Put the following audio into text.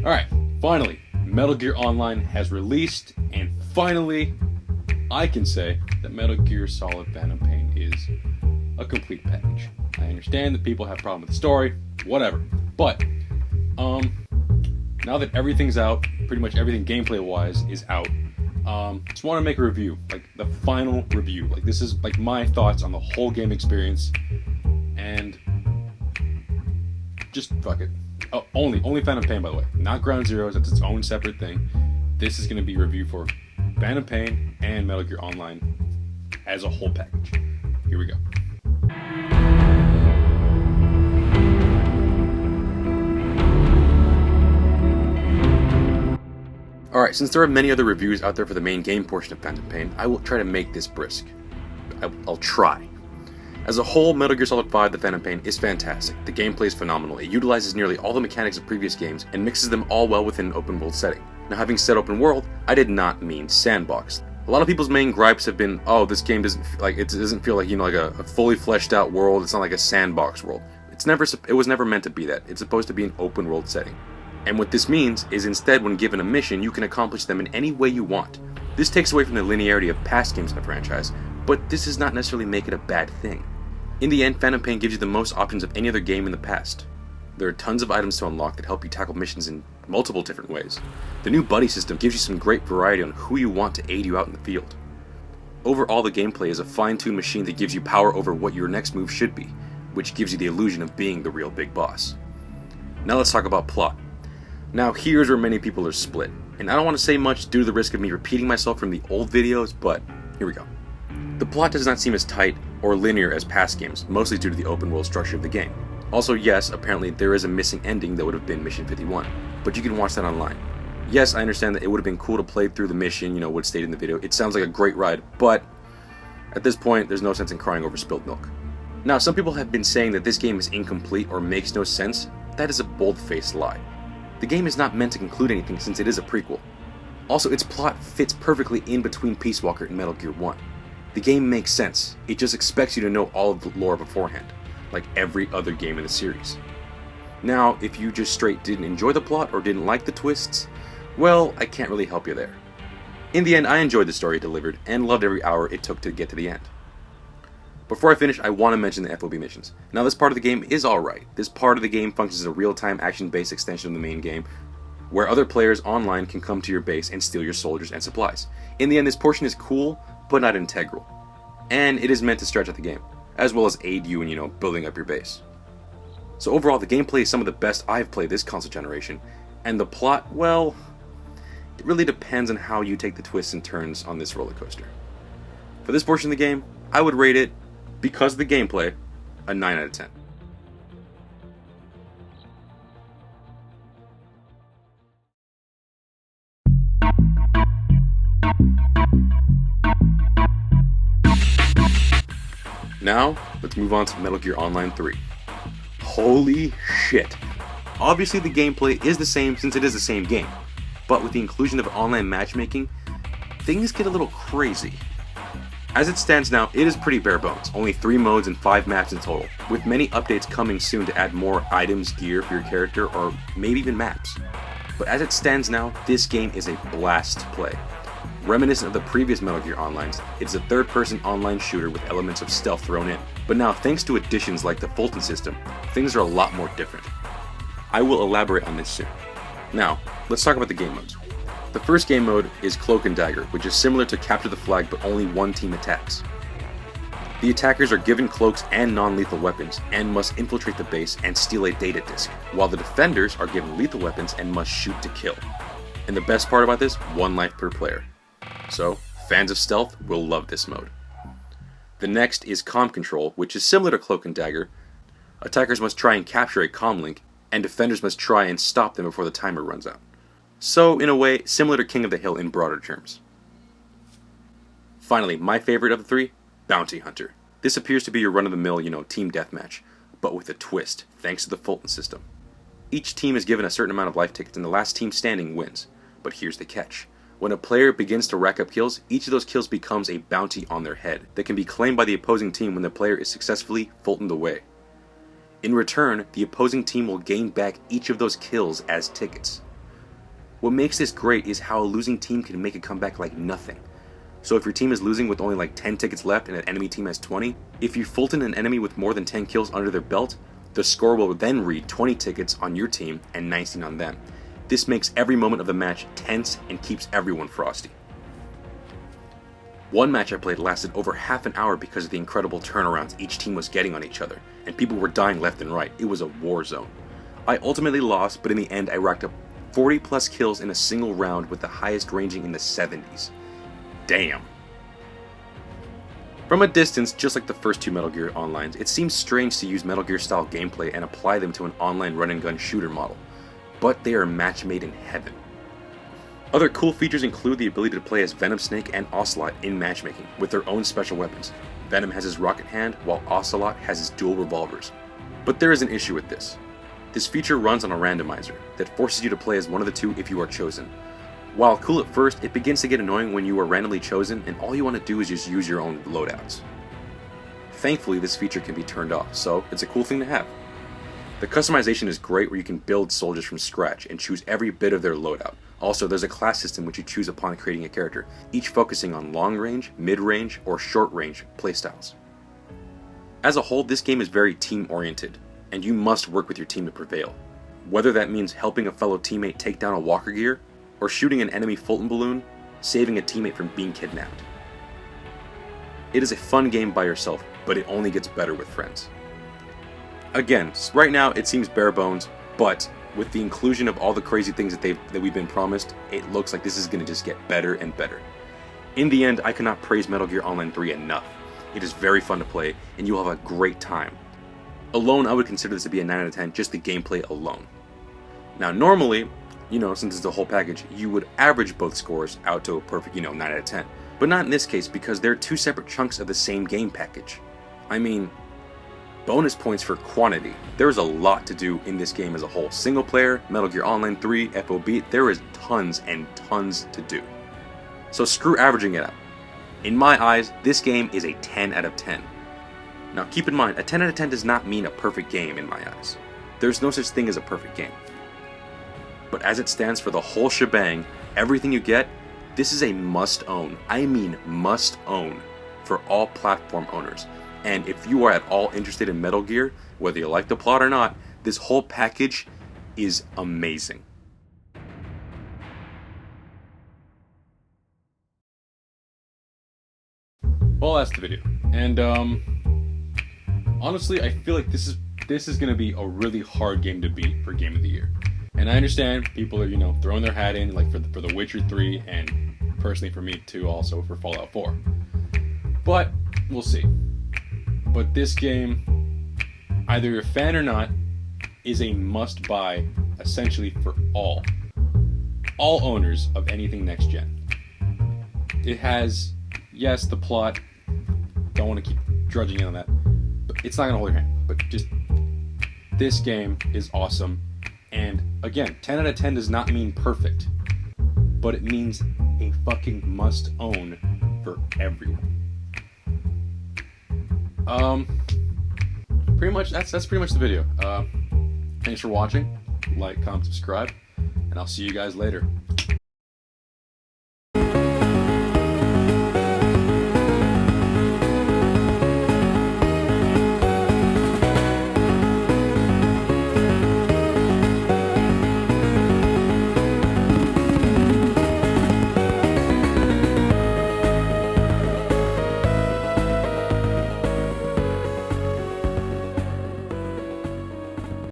Alright, finally, Metal Gear Online has released, and finally, I can say that Metal Gear Solid Phantom Pain is a complete package. I understand that people have problems with the story, whatever, but, now that everything's out, pretty much everything gameplay-wise is out, just want to make a review, like the final review. Like this is like my thoughts on the whole game experience, and just fuck it. Oh, only Phantom Pain, by the way, not Ground Zeroes. That's its own separate thing. This is going to be a review for Phantom Pain and Metal Gear Online as a whole package. Here we go. Alright, since there are many other reviews out there for the main game portion of Phantom Pain, I will try to make this brisk. I'll try. As a whole, Metal Gear Solid 5 The Phantom Pain is fantastic. The gameplay is phenomenal. It utilizes nearly all the mechanics of previous games and mixes them all well within an open world setting. Now, having said open world, I did not mean sandbox. A lot of people's main gripes have been, oh, this game doesn't feel like, like a fully fleshed out world. It's not like a sandbox world. It was never meant to be that. It's supposed to be an open world setting. And what this means is instead, when given a mission, you can accomplish them in any way you want. This takes away from the linearity of past games in the franchise, but this does not necessarily make it a bad thing. In the end, Phantom Pain gives you the most options of any other game in the past. There are tons of items to unlock that help you tackle missions in multiple different ways. The new buddy system gives you some great variety on who you want to aid you out in the field. Overall, the gameplay is a fine-tuned machine that gives you power over what your next move should be, which gives you the illusion of being the real big boss. Now let's talk about plot. Now here's where many people are split, and I don't want to say much due to the risk of me repeating myself from the old videos, but here we go. The plot does not seem as tight or linear as past games, mostly due to the open world structure of the game. Also, yes, apparently there is a missing ending that would have been Mission 51, but you can watch that online. Yes, I understand that it would have been cool to play through the mission, what stated in the video. It sounds like a great ride, but at this point, there's no sense in crying over spilled milk. Now, some people have been saying that this game is incomplete or makes no sense. That is a bold-faced lie. The game is not meant to conclude anything since it is a prequel. Also, its plot fits perfectly in between Peace Walker and Metal Gear 1. The game makes sense, it just expects you to know all of the lore beforehand, like every other game in the series. Now, if you just straight didn't enjoy the plot or didn't like the twists, well, I can't really help you there. In the end, I enjoyed the story it delivered, and loved every hour it took to get to the end. Before I finish, I want to mention the FOB missions. Now, this part of the game is alright. This part of the game functions as a real-time action-based extension of the main game, where other players online can come to your base and steal your soldiers and supplies. In the end, this portion is cool, but not integral. And it is meant to stretch out the game, as well as aid you in, building up your base. So overall, the gameplay is some of the best I've played this console generation, and the plot, well, it really depends on how you take the twists and turns on this roller coaster. For this portion of the game, I would rate it, because of the gameplay, a 9 out of 10. Now, let's move on to Metal Gear Online 3. Holy shit. Obviously the gameplay is the same since it is the same game, but with the inclusion of online matchmaking, things get a little crazy. As it stands now, it is pretty bare bones, only 3 modes and 5 maps in total, with many updates coming soon to add more items, gear for your character, or maybe even maps. But as it stands now, this game is a blast to play. Reminiscent of the previous Metal Gear Onlines, it's a third-person online shooter with elements of stealth thrown in. But now, thanks to additions like the Fulton system, things are a lot more different. I will elaborate on this soon. Now, let's talk about the game modes. The first game mode is Cloak and Dagger, which is similar to Capture the Flag but only one team attacks. The attackers are given cloaks and non-lethal weapons and must infiltrate the base and steal a data disk, while the defenders are given lethal weapons and must shoot to kill. And the best part about this, 1 life per player. So, fans of stealth will love this mode. The next is Comm Control, which is similar to Cloak and Dagger. Attackers must try and capture a comm link, and defenders must try and stop them before the timer runs out. So, in a way, similar to King of the Hill in broader terms. Finally, my favorite of the 3, Bounty Hunter. This appears to be your run-of-the-mill, team deathmatch, but with a twist, thanks to the Fulton system. Each team is given a certain amount of life tickets and the last team standing wins. But here's the catch. When a player begins to rack up kills, each of those kills becomes a bounty on their head that can be claimed by the opposing team when the player is successfully Fultoned away. In return, the opposing team will gain back each of those kills as tickets. What makes this great is how a losing team can make a comeback like nothing. So if your team is losing with only like 10 tickets left and an enemy team has 20, if you Fulton an enemy with more than 10 kills under their belt, the score will then read 20 tickets on your team and 19 on them. This makes every moment of the match tense and keeps everyone frosty. One match I played lasted over half an hour because of the incredible turnarounds each team was getting on each other, and people were dying left and right. It was a war zone. I ultimately lost, but in the end I racked up 40 plus kills in a single round with the highest ranging in the 70s. Damn. From a distance, just like the first two Metal Gear Onlines, it seems strange to use Metal Gear style gameplay and apply them to an online run and gun shooter model, but they are a match made in heaven. Other cool features include the ability to play as Venom Snake and Ocelot in matchmaking, with their own special weapons. Venom has his rocket hand, while Ocelot has his dual revolvers. But there is an issue with this. This feature runs on a randomizer that forces you to play as one of the two if you are chosen. While cool at first, it begins to get annoying when you are randomly chosen and all you want to do is just use your own loadouts. Thankfully, this feature can be turned off, so it's a cool thing to have. The customization is great where you can build soldiers from scratch and choose every bit of their loadout. Also, there's a class system which you choose upon creating a character, each focusing on long range, mid range, or short range playstyles. As a whole, this game is very team oriented, and you must work with your team to prevail. Whether that means helping a fellow teammate take down a Walker Gear, or shooting an enemy Fulton balloon, saving a teammate from being kidnapped. It is a fun game by yourself, but it only gets better with friends. Again, right now it seems bare bones, but with the inclusion of all the crazy things that we've been promised, it looks like this is going to just get better and better. In the end, I cannot praise Metal Gear Online 3 enough. It is very fun to play, and you will have a great time. Alone, I would consider this to be a 9 out of 10, just the gameplay alone. Now normally, since it's the whole package, you would average both scores out to a perfect, 9 out of 10. But not in this case, because they're two separate chunks of the same game package. I mean, bonus points for quantity. There is a lot to do in this game as a whole. Single player, Metal Gear Online 3, FOB, there is tons and tons to do. So screw averaging it out. In my eyes, this game is a 10 out of 10. Now keep in mind, a 10 out of 10 does not mean a perfect game in my eyes. There's no such thing as a perfect game. But as it stands for the whole shebang, everything you get, this is a must own. I mean must own for all platform owners. And if you are at all interested in Metal Gear, whether you like the plot or not, this whole package is amazing. Well, that's the video. And honestly, I feel like this is going to be a really hard game to beat for Game of the Year. And I understand people are, throwing their hat in, like for The Witcher 3, and personally for me too, also for Fallout 4. But we'll see. But this game, either you're a fan or not, is a must-buy, essentially for all owners of anything next gen. It has, yes, the plot. Don't want to keep drudging in on that, but it's not gonna hold your hand. But just this game is awesome. And again, 10 out of 10 does not mean perfect, but it means a fucking must own for everyone. Pretty much that's pretty much the video. Thanks for watching. Like, comment, subscribe, and I'll see you guys later.